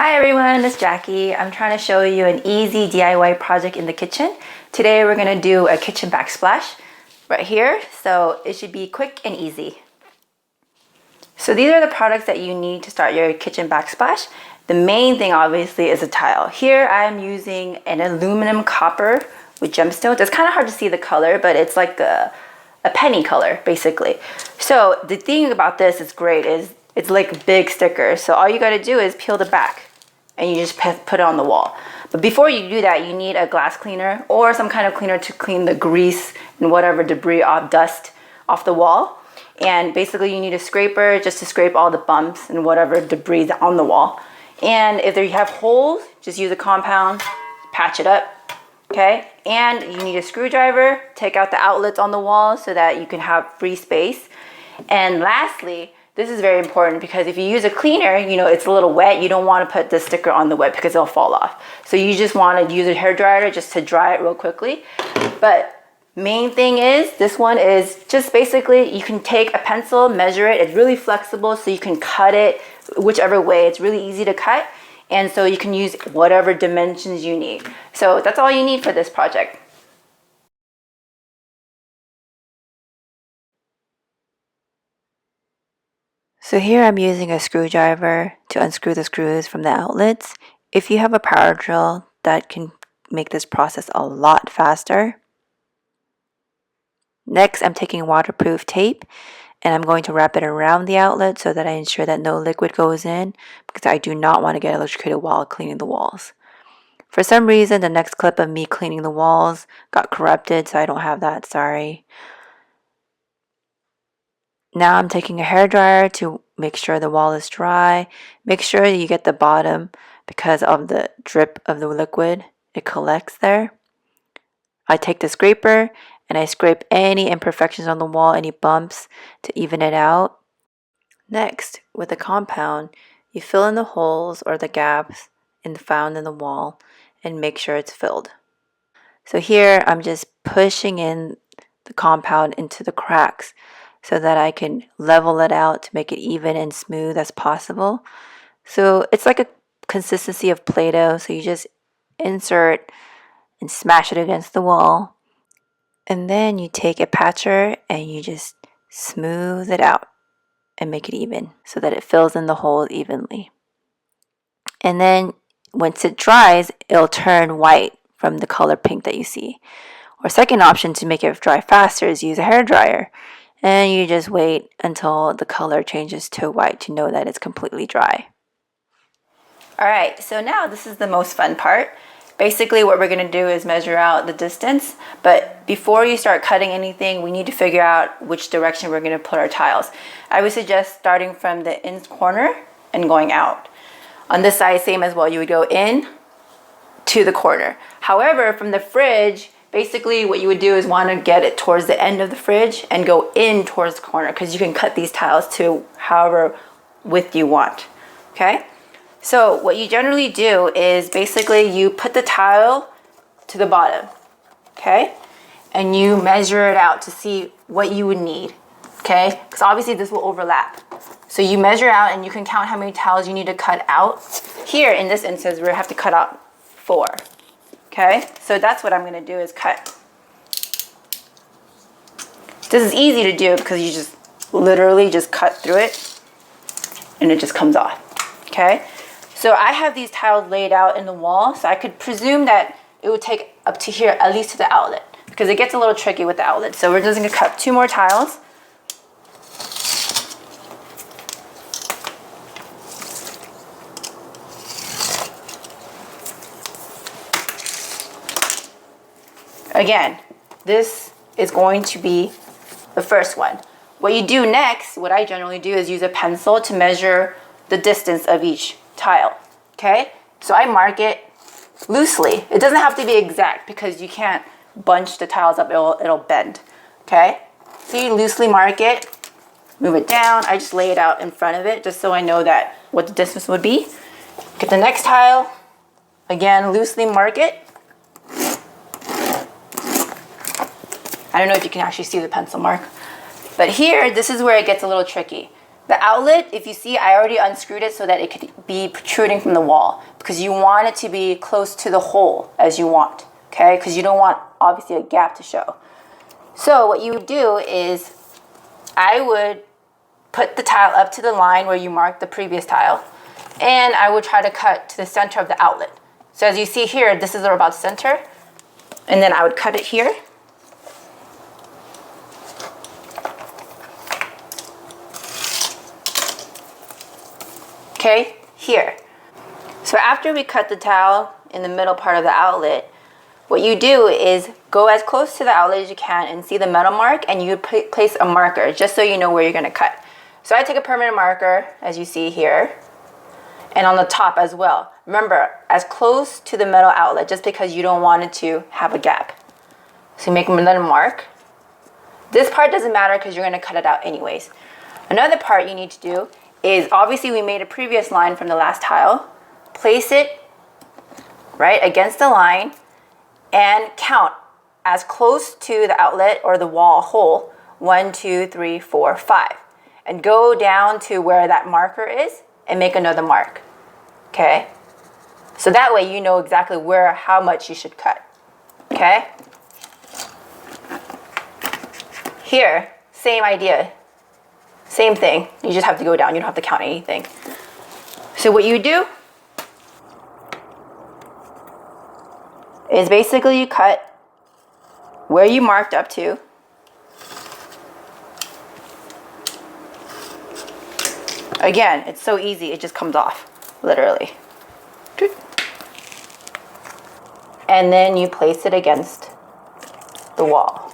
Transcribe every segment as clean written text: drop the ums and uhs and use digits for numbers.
Hi everyone, it's Jackie. I'm trying to show you an easy DIY project in the kitchen. Today we're going to do a kitchen backsplash right here, so it should be quick and easy. So these are the products that you need to start your kitchen backsplash. The main thing obviously is a tile. Here I'm using an aluminum copper with gemstones. It's kind of hard to see the color, but it's like a penny color basically. So the thing about this is great is it's like big stickers. So all you got to do is peel the back and you just put it on the wall. But before you do that, you need a glass cleaner or some kind of cleaner to clean the grease and whatever debris off, dust off the wall. And basically you need a scraper just to scrape all the bumps and whatever debris on the wall. And if you have holes, just use a compound, patch it up, okay? And you need a screwdriver, take out the outlets on the wall so that you can have free space. And lastly, this is very important because if you use a cleaner, you know, it's a little wet. You don't want to put the sticker on the wet because it'll fall off. So you just want to use a hairdryer just to dry it real quickly. But main thing is, this one is just basically, you can take a pencil, measure it. It's really flexible so you can cut it whichever way. It's really easy to cut. And so you can use whatever dimensions you need. So that's all you need for this project. So here I'm using a screwdriver to unscrew the screws from the outlets. If you have a power drill, that can make this process a lot faster. Next, I'm taking waterproof tape and I'm going to wrap it around the outlet so that I ensure that no liquid goes in because I do not want to get electrocuted while cleaning the walls. For some reason, the next clip of me cleaning the walls got corrupted, so I don't have that, sorry. Now I'm taking a hairdryer to make sure the wall is dry. Make sure you get the bottom because of the drip of the liquid. It collects there. I take the scraper and I scrape any imperfections on the wall, any bumps to even it out. Next, with the compound, you fill in the holes or the gaps found in the wall and make sure it's filled. So here I'm just pushing in the compound into the cracks so that I can level it out to make it even and smooth as possible. So it's like a consistency of Play-Doh, so you just insert and smash it against the wall. And then you take a patcher and you just smooth it out and make it even so that it fills in the hole evenly. And then once it dries, it'll turn white from the color pink that you see. Or second option to make it dry faster is use a hairdryer. And you just wait until the color changes to white to know that it's completely dry. Alright, so now this is the most fun part. Basically what we're going to do is measure out the distance, but before you start cutting anything, we need to figure out which direction we're going to put our tiles. I would suggest starting from the in corner and going out. On this side, same as well, you would go in to the corner. However, from the fridge, basically what you would do is want to get it towards the end of the fridge and go in towards the corner because you can cut these tiles to however width you want, okay? So what you generally do is basically you put the tile to the bottom, okay? And you measure it out to see what you would need, okay? Because obviously this will overlap. So you measure out and you can count how many tiles you need to cut out. Here in this instance, we have to cut out 4. Okay, so that's what I'm going to do is cut. This is easy to do because you just literally just cut through it and it just comes off. Okay, so I have these tiles laid out in the wall, so I could presume that it would take up to here, at least to the outlet, because it gets a little tricky with the outlet. So we're just going to cut 2 more tiles. Again, this is going to be the first one. What you do next, what I generally do is use a pencil to measure the distance of each tile, okay? So I mark it loosely. It doesn't have to be exact because you can't bunch the tiles up, it'll bend, okay? So you loosely mark it, move it down. I just lay it out in front of it just so I know that what the distance would be. Get the next tile, again, loosely mark it. I don't know if you can actually see the pencil mark. But here, this is where it gets a little tricky. The outlet, if you see, I already unscrewed it so that it could be protruding from the wall because you want it to be close to the hole as you want, okay? Because you don't want, obviously, a gap to show. So what you would do is I would put the tile up to the line where you marked the previous tile, and I would try to cut to the center of the outlet. So as you see here, this is about center, and then I would cut it here. Okay, here. So after we cut the tile in the middle part of the outlet, what you do is go as close to the outlet as you can and see the metal mark, and you place a marker just so you know where you're going to cut. So I take a permanent marker, as you see here, and on the top as well. Remember, as close to the metal outlet just because you don't want it to have a gap. So you make another mark. This part doesn't matter because you're going to cut it out anyways. Another part you need to do is, obviously we made a previous line from the last tile. Place it right against the line and count as close to the outlet or the wall hole, 1, 2, 3, 4, 5. And go down to where that marker is and make another mark, okay? So that way you know exactly how much you should cut, okay? Here, same idea. Same thing, you just have to go down, you don't have to count anything. So what you do is basically you cut where you marked up to. Again, it's so easy, it just comes off, literally. And then you place it against the wall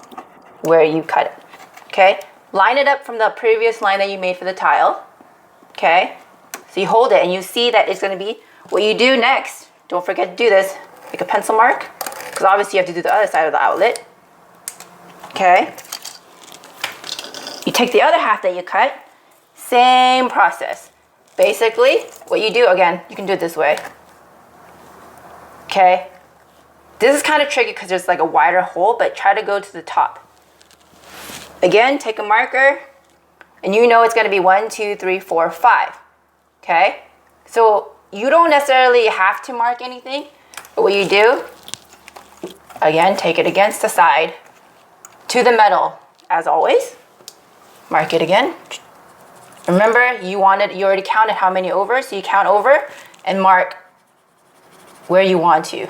where you cut it, okay? Line it up from the previous line that you made for the tile, okay? So you hold it and you see that it's gonna be, what you do next, don't forget to do this, make a pencil mark, because obviously you have to do the other side of the outlet, okay? You take the other half that you cut, same process. Basically, what you do, again, you can do it this way, okay? This is kind of tricky because there's like a wider hole, but try to go to the top. Again, take a marker, and you know it's going to be 1, 2, 3, 4, 5. Okay? So you don't necessarily have to mark anything, but what you do, again, take it against the side to the metal, as always. Mark it again. Remember, you already counted how many over, so you count over and mark where you want to.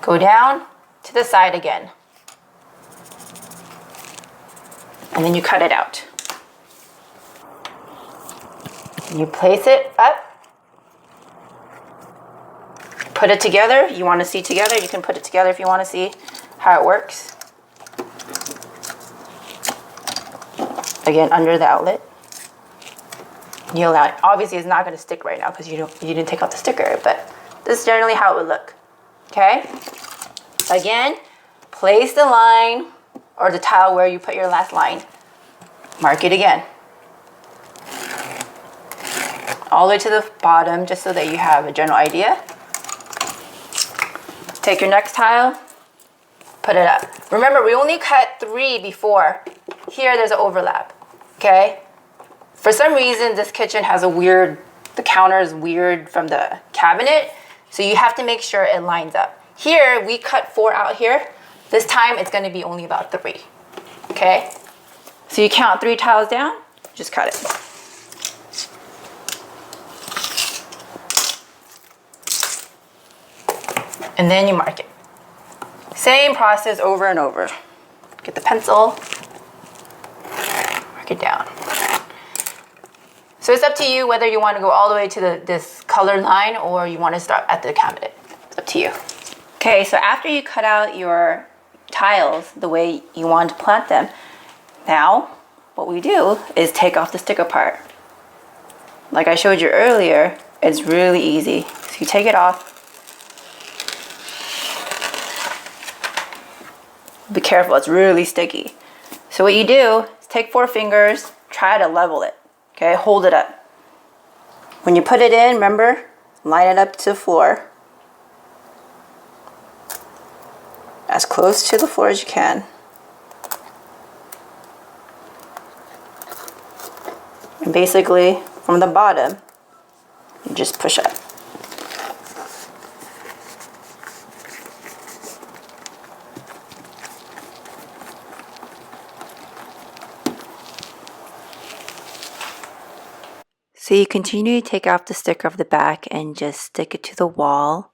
Go down to the side again. And then you cut it out. You place it up. Put it together. You want to see together, you can put it together if you want to see how it works. Again, under the outlet. You allow it. Obviously, it's not going to stick right now because you didn't take out the sticker, but this is generally how it would look. Okay? Again, place the line or the tile where you put your last line. Mark it again. All the way to the bottom, just so that you have a general idea. Take your next tile, put it up. Remember, we only cut 3 before. Here, there's an overlap, okay? For some reason, this kitchen has the counter is weird from the cabinet, so you have to make sure it lines up. Here, we cut 4 out here. This time, it's gonna be only about 3, okay? So you count 3 tiles down, just cut it. And then you mark it. Same process over and over. Get the pencil, mark it down. So it's up to you whether you want to go all the way to this colored line or you want to start at the cabinet. It's up to you. Okay, so after you cut out your tiles the way you want to plant them, now what we do is take off the sticker part. Like I showed you earlier, it's really easy. So you take it off. Be careful, it's really sticky. So what you do is take 4 fingers, try to level it, okay? Hold it up. When you put it in, remember, line it up to the floor. As close to the floor as you can. And basically, from the bottom, you just push up. So you continue to take off the sticker of the back and just stick it to the wall.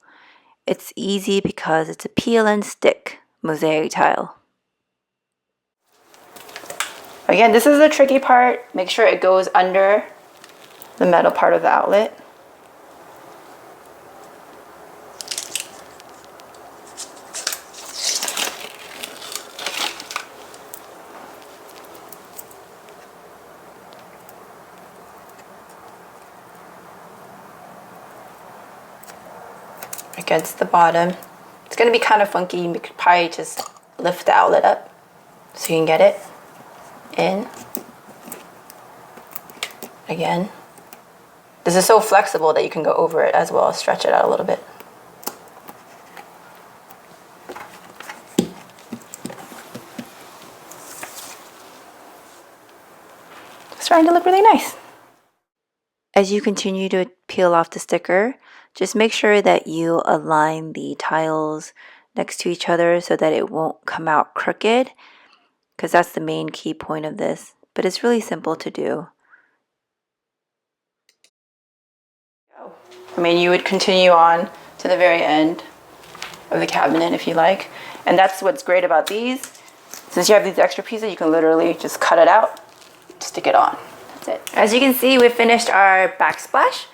It's easy because it's a peel and stick mosaic tile. Again, this is the tricky part. Make sure it goes under the metal part of the outlet. Against the bottom. It's going to be kind of funky. You could probably just lift the outlet up so you can get it in. Again. This is so flexible that you can go over it as well, stretch it out a little bit. It's starting to look really nice. As you continue to peel off the sticker, just make sure that you align the tiles next to each other so that it won't come out crooked, because that's the main key point of this. But it's really simple to do. I mean, you would continue on to the very end of the cabinet if you like. And that's what's great about these. Since you have these extra pieces, you can literally just cut it out, stick it on. That's it. As you can see, we finished our backsplash.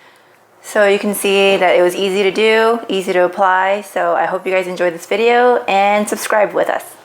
So you can see that it was easy to do, easy to apply. So I hope you guys enjoyed this video and subscribe with us.